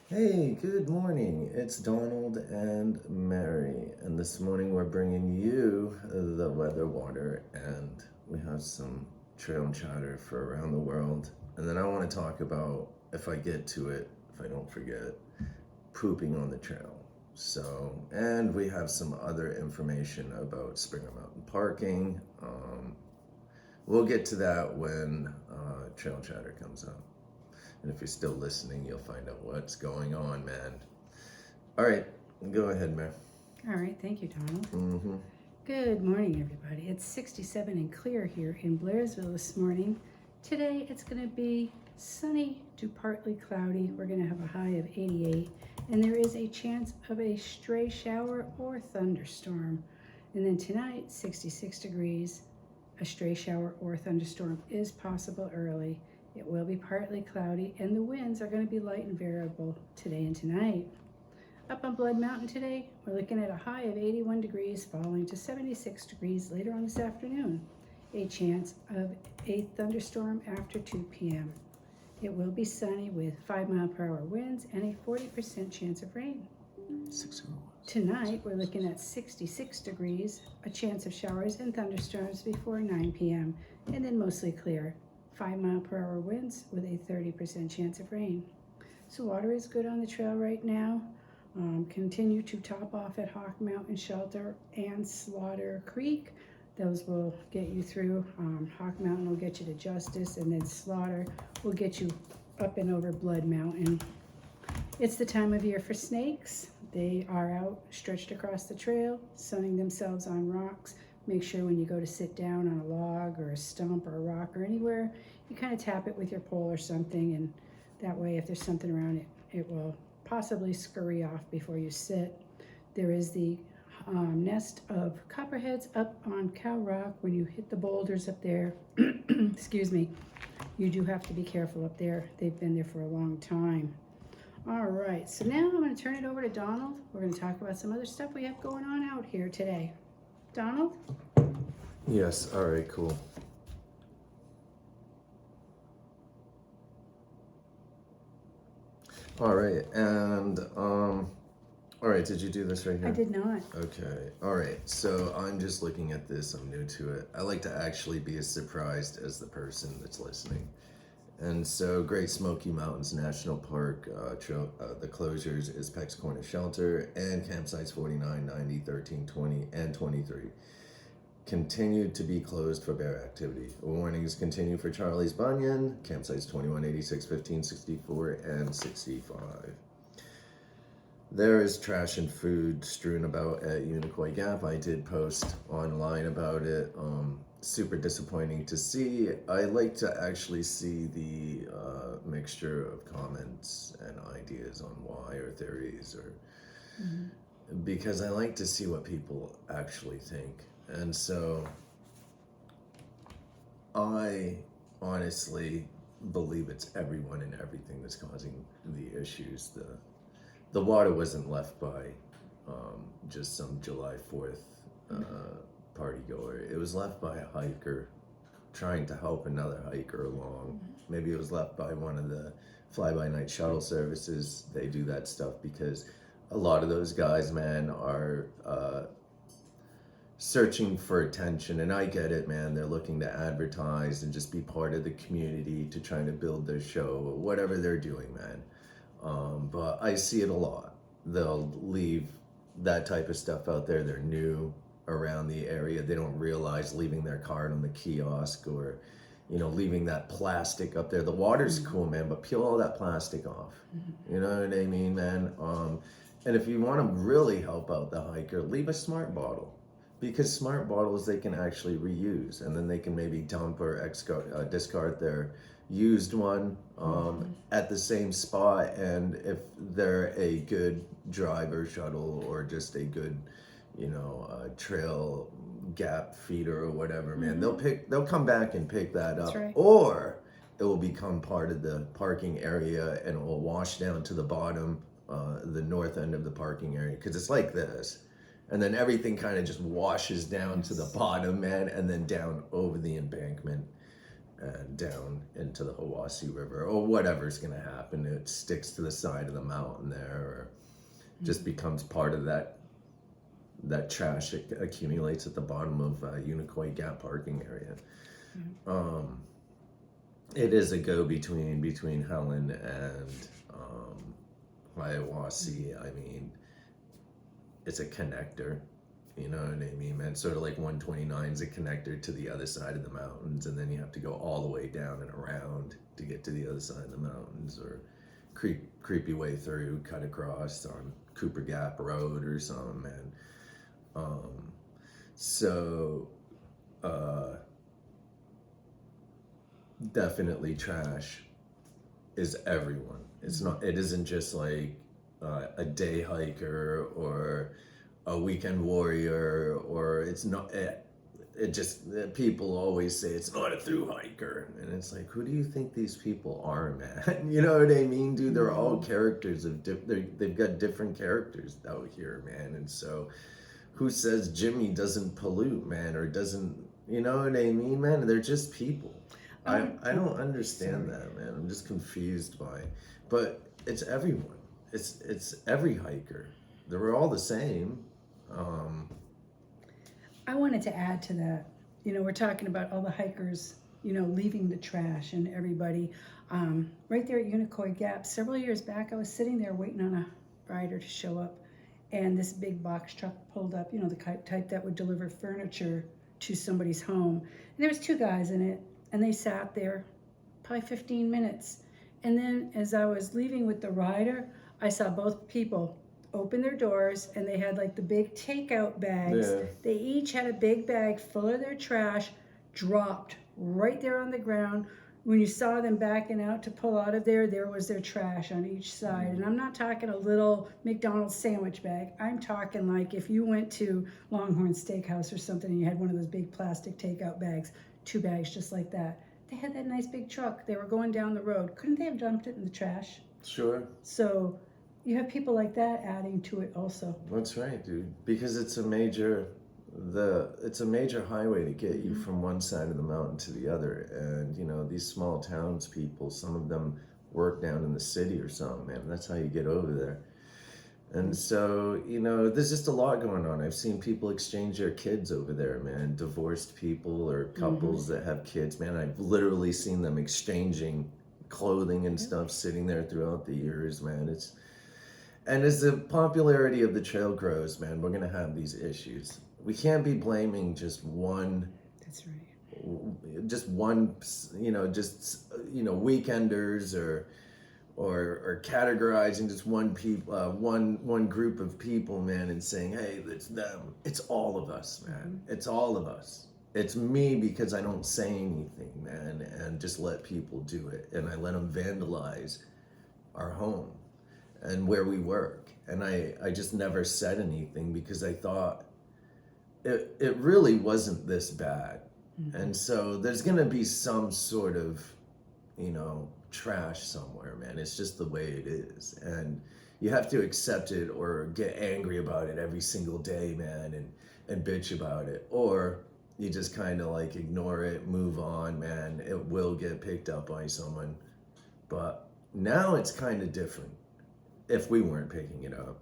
Hey, good morning. It's Donald and Mary, and this morning we're bringing you the weather water, and we have some trail chatter for around the world. And then I want to talk about, if I get to it, if I don't forget, pooping on the trail. So, and we have some other information about Springer Mountain parking. We'll get to that when trail chatter comes up. And if you're still listening, you'll find out what's going on, man. All right, go ahead, Mary. All right, thank you, Donald. Mm-hmm. Good morning, everybody. It's 67 and clear here in Blairsville this morning. Today it's going to be sunny to partly cloudy. We're going to have a high of 88, and there is a chance of a stray shower or thunderstorm. And then tonight, 66 degrees. A stray shower or thunderstorm is possible early. It will be partly cloudy, and the winds are going to be light and variable today and tonight. Up on Blood Mountain today, we're looking at a high of 81 degrees, falling to 76 degrees later on this afternoon. A chance of a thunderstorm after 2 p.m. It will be sunny with 5-mile-per-hour winds and a 40% chance of rain. Tonight, we're looking at 66 degrees, a chance of showers and thunderstorms before 9 p.m., and then mostly clear. 5-mile-per-hour winds with a 30% chance of rain. So water is good on the trail right now. Continue to top off at Hawk Mountain Shelter and Slaughter Creek. Those will get you through. Hawk Mountain will get you to Justice, and then Slaughter will get you up and over Blood Mountain. It's the time of year for snakes. They are out stretched across the trail, sunning themselves on rocks. Make sure when you go to sit down on a log or a stump or a rock or anywhere, you kind of tap it with your pole or something, and that way if there's something around it, it will possibly scurry off before you sit. There is the nest of copperheads up on Cow Rock. When you hit the boulders up there, excuse me, you do have to be careful up there. They've been there for a long time. All right, so now I'm going to turn it over to Donald. We're going to talk about some other stuff we have going on out here today. Donald? Yes, all right, cool. All right, and all right, did you do this right here? I did not. Okay, all right, so I'm just looking at this, I'm new to it. I like to actually be as surprised as the person that's listening. And so Great Smoky Mountains National Park, the closures is Peck's Corner Shelter and campsites 49, 90, 13, 20, and 23. Continued to be closed for bear activity. Warnings continue for Charlie's Bunyan, campsites 21, 86, 15, 64, and 65. There is trash and food strewn about at Unicoi Gap. I did post online about it. Super disappointing to see. I like to actually see the mixture of comments and ideas on why or theories or because I like to see what people actually think. And so I honestly believe it's everyone and everything that's causing the issues. The water wasn't left by just some July 4th party goer. It was left by a hiker trying to help another hiker along. Maybe it was left by one of the fly-by-night shuttle services. They do that stuff because a lot of those guys, man, are searching for attention, and I get it, man. They're looking to advertise and just be part of the community to try to build their show or whatever they're doing, man. But I see it a lot. They'll leave that type of stuff out there. They're new around the area. They don't realize leaving their card on the kiosk or, leaving that plastic up there. The water's cool, man, but peel all that plastic off. You know what I mean, man? And if you want to really help out the hiker, leave a smart bottle. Because smart bottles they can actually reuse, and then they can maybe dump or discard their used one at the same spot. And if they're a good driver shuttle or just a good, trail gap feeder or whatever, man, they'll come back and pick that up. That's right. Or it will become part of the parking area and it will wash down to the bottom, the north end of the parking area, because it's like this. And then everything kind of just washes down to the bottom, man, and then down over the embankment. and down into the Hiwassee River, or whatever's going to happen. It sticks to the side of the mountain there, or just becomes part of that trash. It accumulates at the bottom of Unicoi Gap parking area. It is a go-between Helen and Hiwassee. I mean, it's a connector. You know what I mean, man? Sort of like 129 is a connector to the other side of the mountains, and then you have to go all the way down and around to get to the other side of the mountains, or creep your way through, cut across on Cooper Gap Road or something, man. So definitely trash is everyone. It isn't just like a day hiker or a weekend warrior, or it's not, it just, people always say it's not a through hiker, and it's like, who do you think these people are, man? You know what I mean, dude? They're all characters of they've got different characters out here, man. And so who says Jimmy doesn't pollute, man, or doesn't, you know what I mean, man? They're just people. I don't understand that, man. I'm just confused by it. But it's everyone. It's every hiker. They're all the same. I wanted to add to that. You know, we're talking about all the hikers, you know, leaving the trash and everybody. Right there at Unicoi Gap, several years back, I was sitting there waiting on a rider to show up, and this big box truck pulled up, you know, the type that would deliver furniture to somebody's home. And there was two guys in it, and they sat there probably 15 minutes. And then as I was leaving with the rider, I saw both people open their doors, and they had like the big takeout bags. Yeah. They each had a big bag full of their trash, dropped right there on the ground. When you saw them backing out to pull out of there was their trash on each side. And I'm not talking a little McDonald's sandwich bag. I'm talking like if you went to Longhorn Steakhouse or something and you had one of those big plastic takeout bags, 2 bags just like that. They had that nice big truck. They were going down the road. Couldn't they have dumped it in the trash? Sure. So you have people like that adding to it also. That's right, dude. Because it's a major highway to get you from one side of the mountain to the other. And you know, these small towns people, some of them work down in the city or something, man. That's how you get over there. And so, you know, there's just a lot going on. I've seen people exchange their kids over there, man. Divorced people or couples that have kids, man. I've literally seen them exchanging clothing and stuff sitting there throughout the years, man. And as the popularity of the trail grows, man, we're gonna have these issues. We can't be blaming just one. That's right. Just one, weekenders or categorizing just one group of people, man, and saying, hey, it's them. It's all of us, man. It's all of us. It's me because I don't say anything, man, and just let people do it, and I let them vandalize our home and where we work. And I just never said anything because I thought it really wasn't this bad. And so there's gonna be some sort of, you know, trash somewhere, man. It's just the way it is. And you have to accept it or get angry about it every single day, man, and bitch about it. Or you just kind of like ignore it, move on, man. It will get picked up by someone. But now it's kind of different. If we weren't picking it up.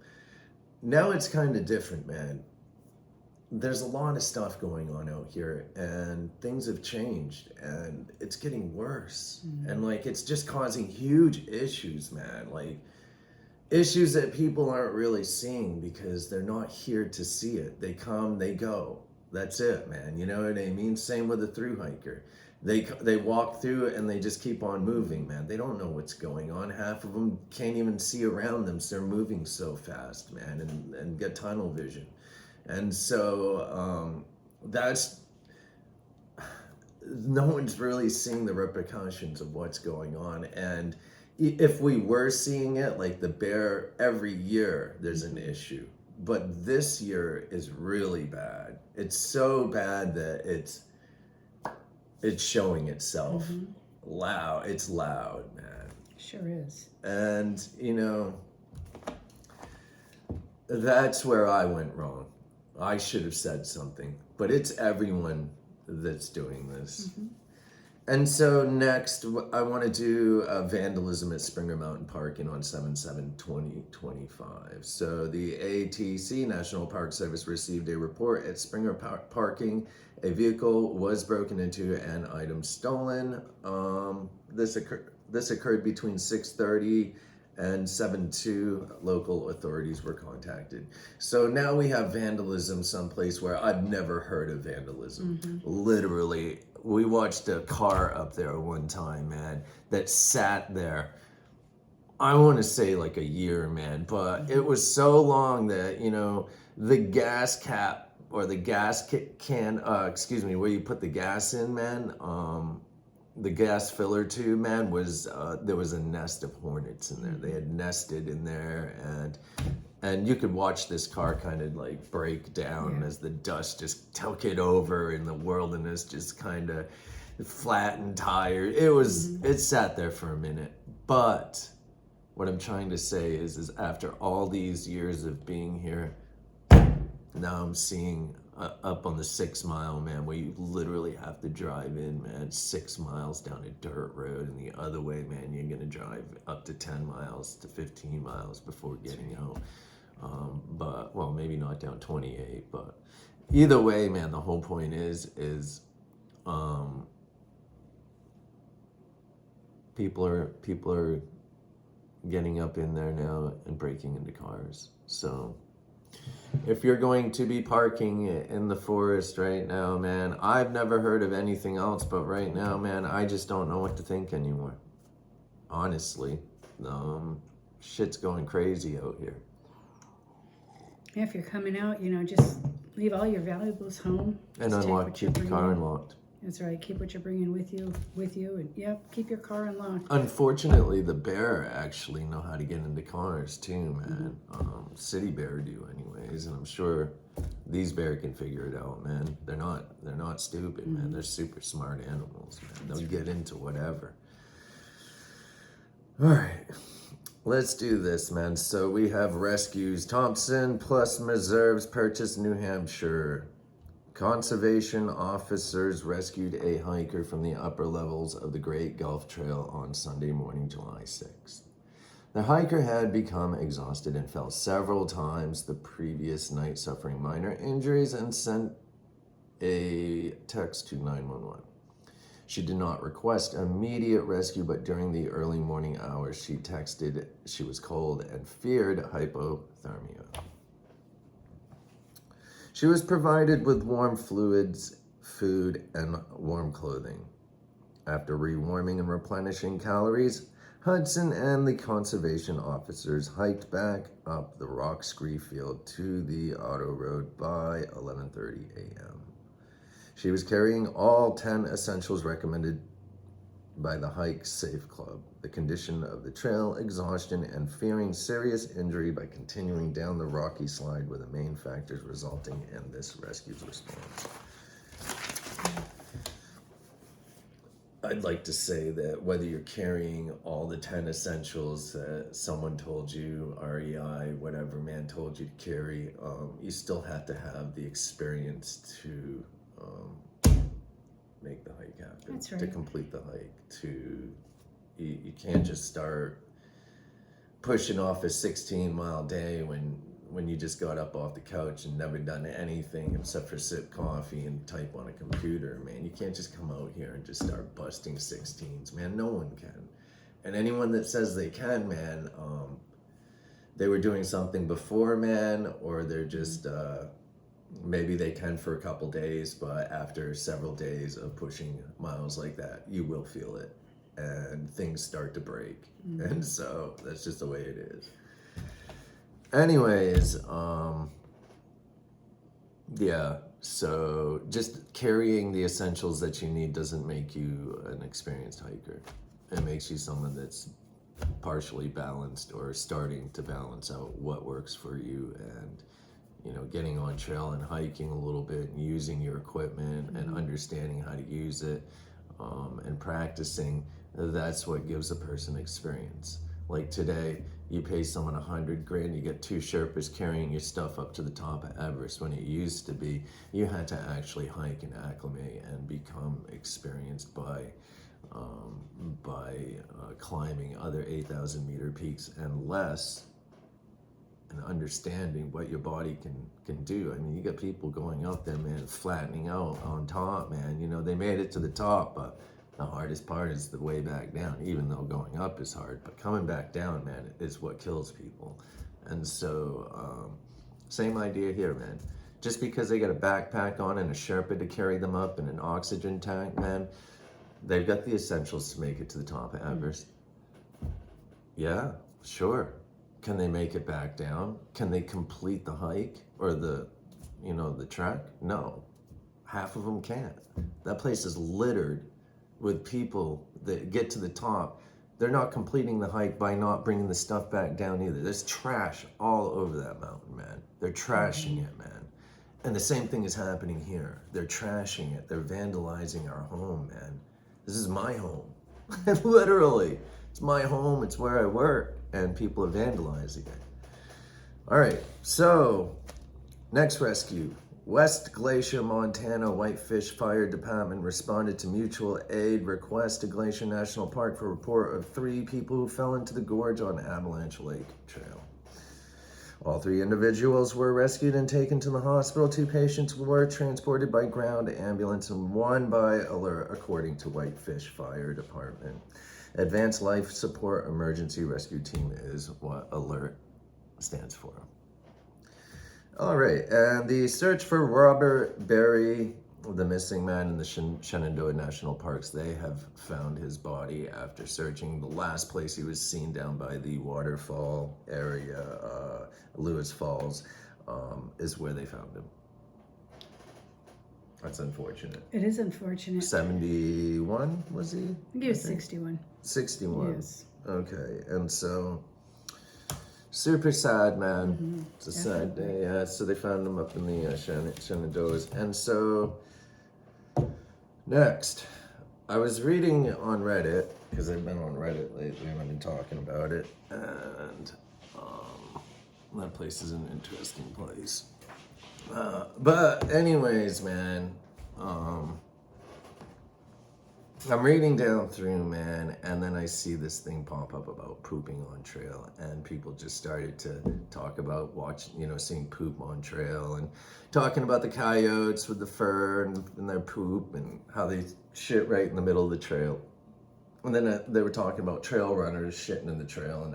Now it's kind of different, man. There's a lot of stuff going on out here, and things have changed, and it's getting worse. And like, it's just causing huge issues, man. Like, issues that people aren't really seeing because they're not here to see it. They come, they go. That's it, man. You know what I mean? Same with a through hiker. They walk through it and they just keep on moving, man. They don't know what's going on. Half of them can't even see around them, so they're moving so fast, man, and get tunnel vision. And so that's, no one's really seeing the repercussions of what's going on. And if we were seeing it, like the bear, every year there's an issue. But this year is really bad. It's so bad that it's showing itself. Loud. It's loud, man. Sure is. And, you know, that's where I went wrong. I should have said something. But it's everyone that's doing this. And so next, I want to do vandalism at Springer Mountain Parking on 7/7/2025. So the ATC, National Park Service, received a report at Springer Parking. A vehicle was broken into and items stolen. This occurred between 6:30 and 7/2. Local authorities were contacted. So now we have vandalism someplace where I've never heard of vandalism. Literally, we watched a car up there one time, man, that sat there. I want to say like a year, man, but it was so long that, the gas cap or the gas can, where you put the gas in, man, the gas filler tube, man, was there was a nest of hornets in there. They had nested in there, and you could watch this car kind of like break down as the dust just took it over, and the wilderness just kind of flattened tires. It sat there for a minute. But what I'm trying to say is after all these years of being here, now I'm seeing up on the 6 Mile, man, where you literally have to drive in, man, 6 miles down a dirt road, and the other way, man, you're gonna drive up to 10 miles to 15 miles before getting home. But, well, maybe not down 28, but either way, man, the whole point is people are getting up in there now and breaking into cars. So if you're going to be parking in the forest right now, man, I've never heard of anything else, but right now, man, I just don't know what to think anymore. Honestly, shit's going crazy out here. Yeah, if you're coming out, just leave all your valuables home. And Just unlock, keep the car unlocked. That's right. Keep what you're bringing with you, and keep your car unlocked. Unfortunately, the bear actually know how to get into cars too, man. City bear do anyways, and I'm sure these bear can figure it out, man. They're not stupid, man. They're super smart animals, man. They'll get into whatever. All right. Let's do this, man. So we have rescues. Thompson plus Reserves purchased New Hampshire. Conservation officers rescued a hiker from the upper levels of the Great Gulf Trail on Sunday morning, July 6th. The hiker had become exhausted and fell several times the previous night, suffering minor injuries, and sent a text to 911. She did not request immediate rescue, but during the early morning hours, she texted she was cold and feared hypothermia. She was provided with warm fluids, food, and warm clothing. After rewarming and replenishing calories, Hudson and the conservation officers hiked back up the rock scree field to the auto road by 11:30 a.m. She was carrying all 10 essentials recommended by the Hike Safe Club. The condition of the trail, exhaustion, and fearing serious injury by continuing down the rocky slide were the main factors resulting in this rescue's response. I'd like to say that whether you're carrying all the 10 essentials that someone told you, REI, whatever man told you to carry, you still have to have the experience to make the hike happen. That's right. To complete the hike. You can't just start pushing off a 16-mile day when you just got up off the couch and never done anything except for sip coffee and type on a computer, man. You can't just come out here and just start busting 16s, man. No one can. And anyone that says they can, man, they were doing something before, man, or they're just maybe they can for a couple days, but after several days of pushing miles like that, you will feel it and things start to break. And so that's just the way it is. Anyways, yeah, so just carrying the essentials that you need doesn't make you an experienced hiker. It makes you someone that's partially balanced or starting to balance out what works for you, and getting on trail and hiking a little bit and using your equipment and understanding how to use it and practicing. That's what gives a person experience. Like today, You pay someone $100,000, you get 2 Sherpas carrying your stuff up to the top of Everest. When it used to be, you had to actually hike and acclimate and become experienced by climbing other 8,000 meter peaks and less, and understanding what your body can do. I mean, you got people going up there, man, flattening out on top, man. You know, they made it to the top, but the hardest part is the way back down, even though going up is hard. But coming back down, man, is what kills people. And so, same idea here, man. Just because they got a backpack on and a Sherpa to carry them up and an oxygen tank, man, they've got the essentials to make it to the top of Everest. Yeah, sure. Can they make it back down? Can they complete the hike or the trek? No. Half of them can't. That place is littered with people that get to the top. They're not completing the hike by not bringing the stuff back down either. There's trash all over that mountain, man. They're trashing it, man. And the same thing is happening here. They're trashing it. They're vandalizing our home, man. This is my home. Literally. It's my home. It's where I work. And people are vandalizing it. All right. So, next rescue. West Glacier, Montana Whitefish Fire Department responded to mutual aid request to Glacier National Park for a report of 3 people who fell into the gorge on Avalanche Lake Trail. All 3 individuals were rescued and taken to the hospital. 2 patients were transported by ground ambulance and 1 by alert, according to Whitefish Fire Department. Advanced Life Support Emergency Rescue Team is what ALERT stands for. All right, and the search for Robert Berry, the missing man in the Shenandoah National Parks, they have found his body after searching. The last place he was seen down by the waterfall area, Lewis Falls, is where they found him. That's unfortunate. It is unfortunate. 71, was he? I think he was 61. 61. Yes. Okay, and so super sad, man. Mm-hmm. It's a sad day. Yeah, so they found him up in the Shenandoahs. And so next, I was reading on Reddit, because I've been on Reddit lately and I've been talking about it, and that place is an interesting place. But anyways, man, I'm reading down through, man, and then I see this thing pop up about pooping on trail, and people just started to talk about seeing poop on trail, and talking about the coyotes with the fur and their poop, and how they shit right in the middle of the trail. And then they were talking about trail runners shitting in the trail,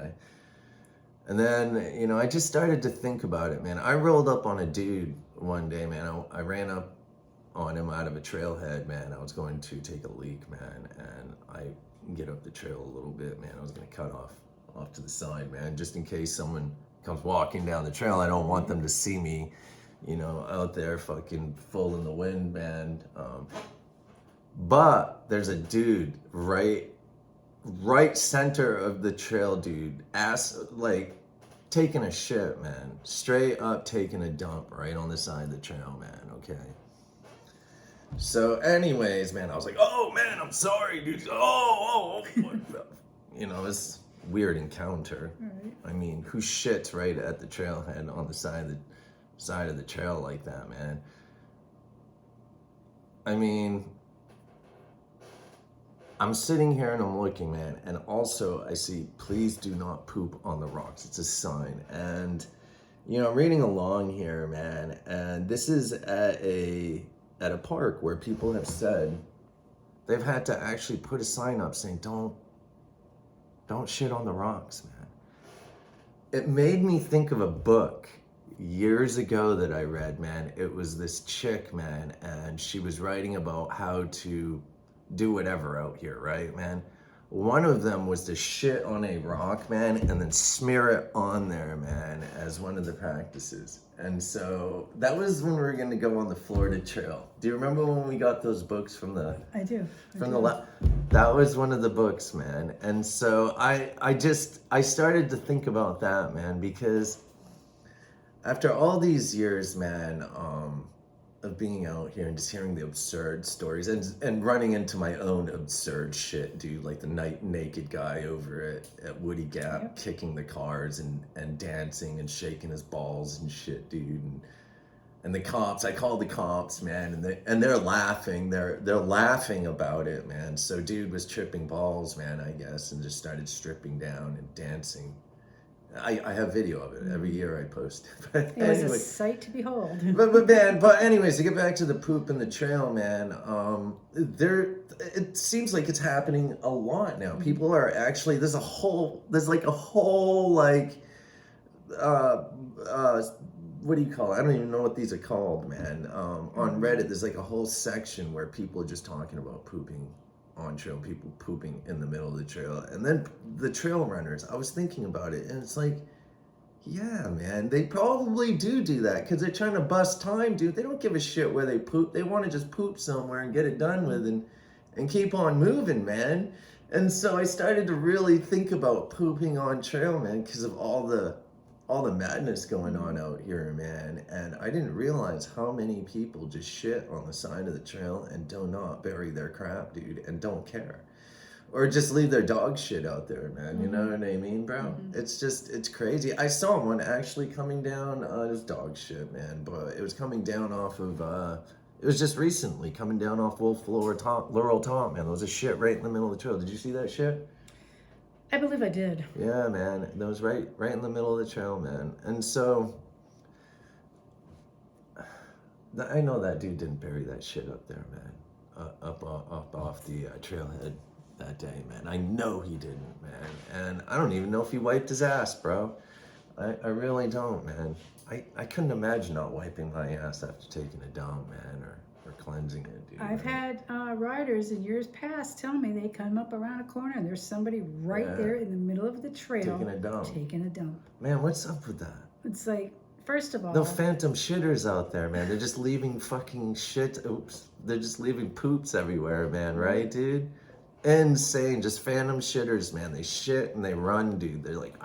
and then I just started to think about it, man. I rolled up on a dude one day, man. I ran up on him out of a trailhead, man. I was going to take a leak, man, and I get up the trail a little bit, man. I was gonna cut off to the side, man, just in case someone comes walking down the trail. I don't want them to see me, out there fucking full in the wind, man. But there's a dude right center of the trail, dude, taking a shit, man. Straight up taking a dump right on the side of the trail, man, okay? So anyways, man, I was like, oh, man, I'm sorry, dude. Oh. It's a weird encounter. Right. I mean, who shits right at the trailhead on the side of the trail like that, man? I mean, I'm sitting here and I'm looking, man, and also I see, please do not poop on the rocks. It's a sign. And, I'm reading along here, man, and this is at a park where people have said they've had to actually put a sign up saying, don't shit on the rocks, man. It made me think of a book years ago that I read, man. It was this chick, man, and she was writing about how to do whatever out here, right, man? One of them was to shit on a rock, man, and then smear it on there, man, as one of the practices. And so that was when we were going to go on the Florida Trail. Do you remember when we got those books from the... I do. That was one of the books, man. And so I started to think about that, man, because after all these years, man, of being out here and just hearing the absurd stories and running into my own absurd shit, dude. Like the night naked guy over at Woody Gap Yep. kicking the cars and dancing and shaking his balls and shit, dude. And the cops, I called the cops, man, and they're laughing. They're laughing about it, man. So dude was tripping balls, man, I guess, and just started stripping down and dancing. I have video of it every year I post. But It was a anyway, sight to behold. but anyways, to get back to the poop in the trail, man, it seems like it's happening a lot now. People are actually there's like a whole like what do you call it? I don't even know what these are called, man. On Reddit, there's like a whole section where people are just talking about pooping on trail, people pooping in the middle of the trail, and then the trail runners. I was thinking about it, and it's like, yeah, man, they probably do that because they're trying to bust time, dude. They don't give a shit where they poop. They want to just poop somewhere and get it done with and keep on moving, man. And so I started to really think about pooping on trail, man, because of all the madness going on out here, man. And I didn't realize how many people just shit on the side of the trail and do not bury their crap, dude, and don't care. Or just leave their dog shit out there, man. You know what I mean, bro? It's crazy. I saw one actually coming down, it was dog shit, man, but it was coming down off of, it was just recently coming down off Wolf Laurel Top, man. There was a shit right in the middle of the trail. Did you see that shit? I believe I did. Yeah, man. That was right in the middle of the trail, man. And so, I know that dude didn't bury that shit up there, man. Up off the trailhead that day, man. I know he didn't, man. And I don't even know if he wiped his ass, bro. I really don't, man. I couldn't imagine not wiping my ass after taking a dump, man, or cleansing it, dude. I've had riders in years past tell me they come up around a corner and there's somebody right there in the middle of the trail taking a dump. Man, what's up with that? It's like, first of all, No phantom shitters out there, man. They're just leaving fucking shit. Oops. They're just leaving poops everywhere, man, right, dude? Insane. Just phantom shitters, man. They shit and they run, dude. They're like,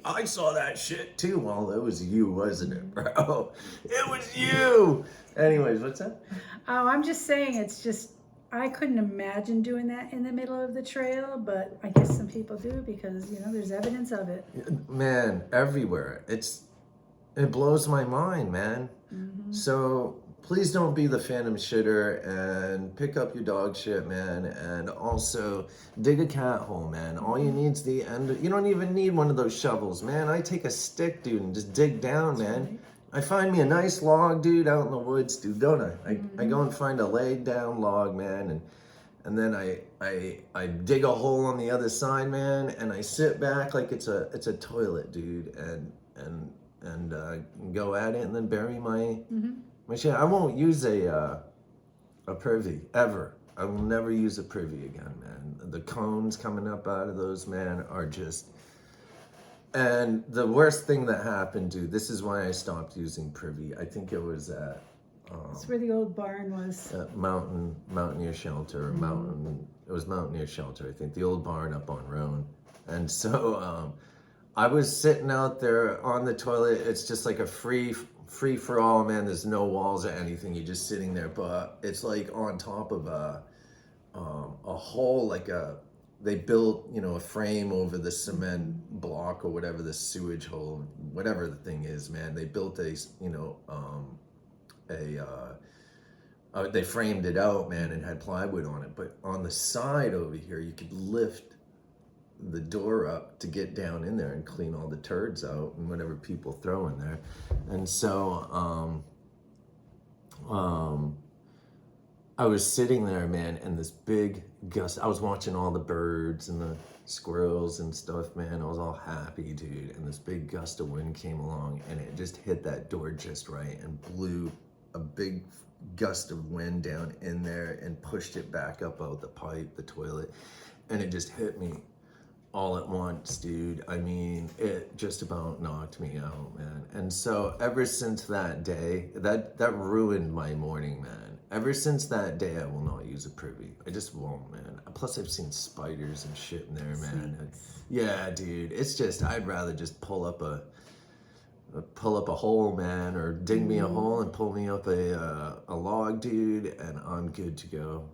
I saw that shit too. Well, it was you, wasn't it, bro? It was you. Anyways, what's that? oh, I'm just saying, it's just, I couldn't imagine doing that in the middle of the trail, but I guess some people do because, there's evidence of it. Man, everywhere. It blows my mind, man. So please don't be the phantom shitter and pick up your dog shit, man. And also dig a cat hole, man. All you need is the end. You don't even need one of those shovels, man. I take a stick, dude, and just dig down, man. Right. I find me a nice log, dude, out in the woods, dude, don't I? I go and find a laid down log, man, and then I dig a hole on the other side, man, and I sit back like it's a toilet, dude, and go at it and then bury my shit. I won't use a privy ever. I will never use a privy again, man. The cones coming up out of those, man, are just. And the worst thing that happened, dude, this is why I stopped using privy. I think it was at That's where the old barn was. Mountaineer Shelter, it was Mountaineer Shelter, I think, the old barn up on Roan. And so I was sitting out there on the toilet. It's just like a free for all, man. There's no walls or anything. You're just sitting there, but it's like on top of a hole, like they built, a frame over the cement block or whatever, the sewage hole, whatever the thing is, man. They built they framed it out, man, and had plywood on it. But on the side over here, you could lift the door up to get down in there and clean all the turds out and whatever people throw in there. And so, I was sitting there, man, and this big gust. I was watching all the birds and the squirrels and stuff, man. I was all happy, dude. And this big gust of wind came along, and it just hit that door just right and blew a big gust of wind down in there and pushed it back up out the pipe, the toilet, and it just hit me all at once, dude. I mean, it just about knocked me out, man. And so ever since that day, that ruined my morning, man. Ever since that day, I will not use a privy. I just won't, man. Plus, I've seen spiders and shit in there, man. Yeah, dude. It's just, I'd rather just pull up pull up a hole, man, or dig me a hole and pull me up a log, dude, and I'm good to go.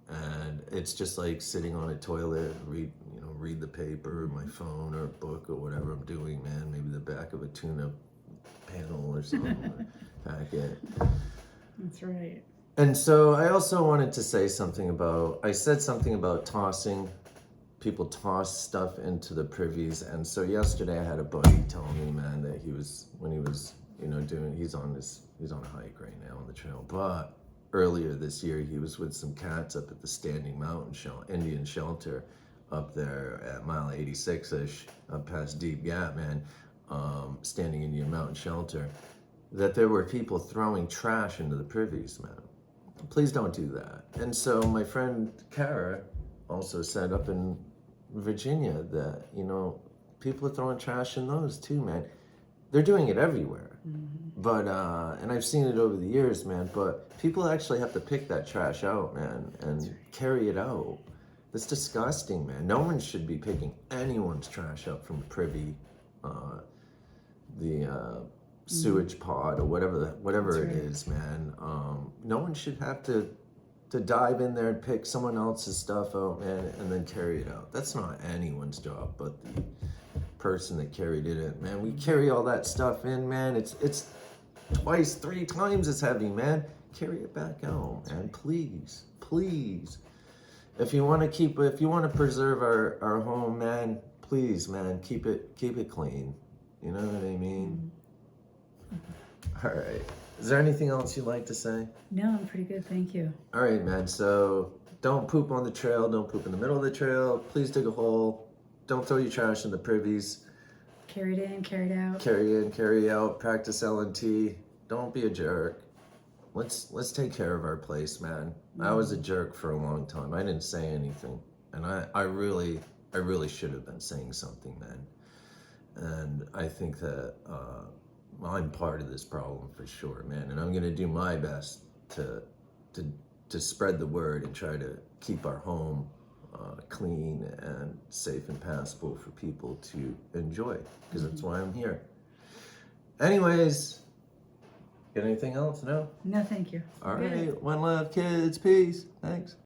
And it's just like sitting on a toilet, read the paper, or my phone, or a book, or whatever I'm doing, man. Maybe the back of a tuna panel or something, or packet. That's right. And so I also wanted to say something about, I said something about tossing, people toss stuff into the privies. And so yesterday I had a buddy tell me, man, that when he was, he's on a hike right now on the trail. But earlier this year, he was with some cats up at the Standing Mountain Indian Shelter up there at mile 86-ish, up past Deep Gap, man, Standing Indian Mountain Shelter, that there were people throwing trash into the privies, man. Please don't do that. And so my friend Kara also said up in Virginia that, people are throwing trash in those too, man. They're doing it everywhere. But, and I've seen it over the years, man, but people actually have to pick that trash out, man, and carry it out. That's disgusting, man. No one should be picking anyone's trash up from the privy, the sewage pod, or whatever it is, man. No one should have to dive in there and pick someone else's stuff out, man, and then carry it out. That's not anyone's job but the person that carried it in, man. We carry all that stuff in, man. It's twice, 3 times as heavy, man. Carry it back out, man. Please. If you want to preserve our home, man, please, man, keep it clean. You know what I mean? All right. Is there anything else you'd like to say? No, I'm pretty good, thank you. All right, man. So don't poop on the trail. Don't poop in the middle of the trail. Please dig a hole. Don't throw your trash in the privies. Carry it in, carry it out. Carry in, carry out. Practice LNT. Don't be a jerk. Let's take care of our place, man. I was a jerk for a long time. I didn't say anything, and I really should have been saying something, man. And I think that I'm part of this problem for sure, man. And I'm gonna do my best to spread the word and try to keep our home clean and safe and passable for people to enjoy, because that's why I'm here. Anyways, got anything else? No? No, thank you. All Good. right. One love, kids. Peace. Thanks.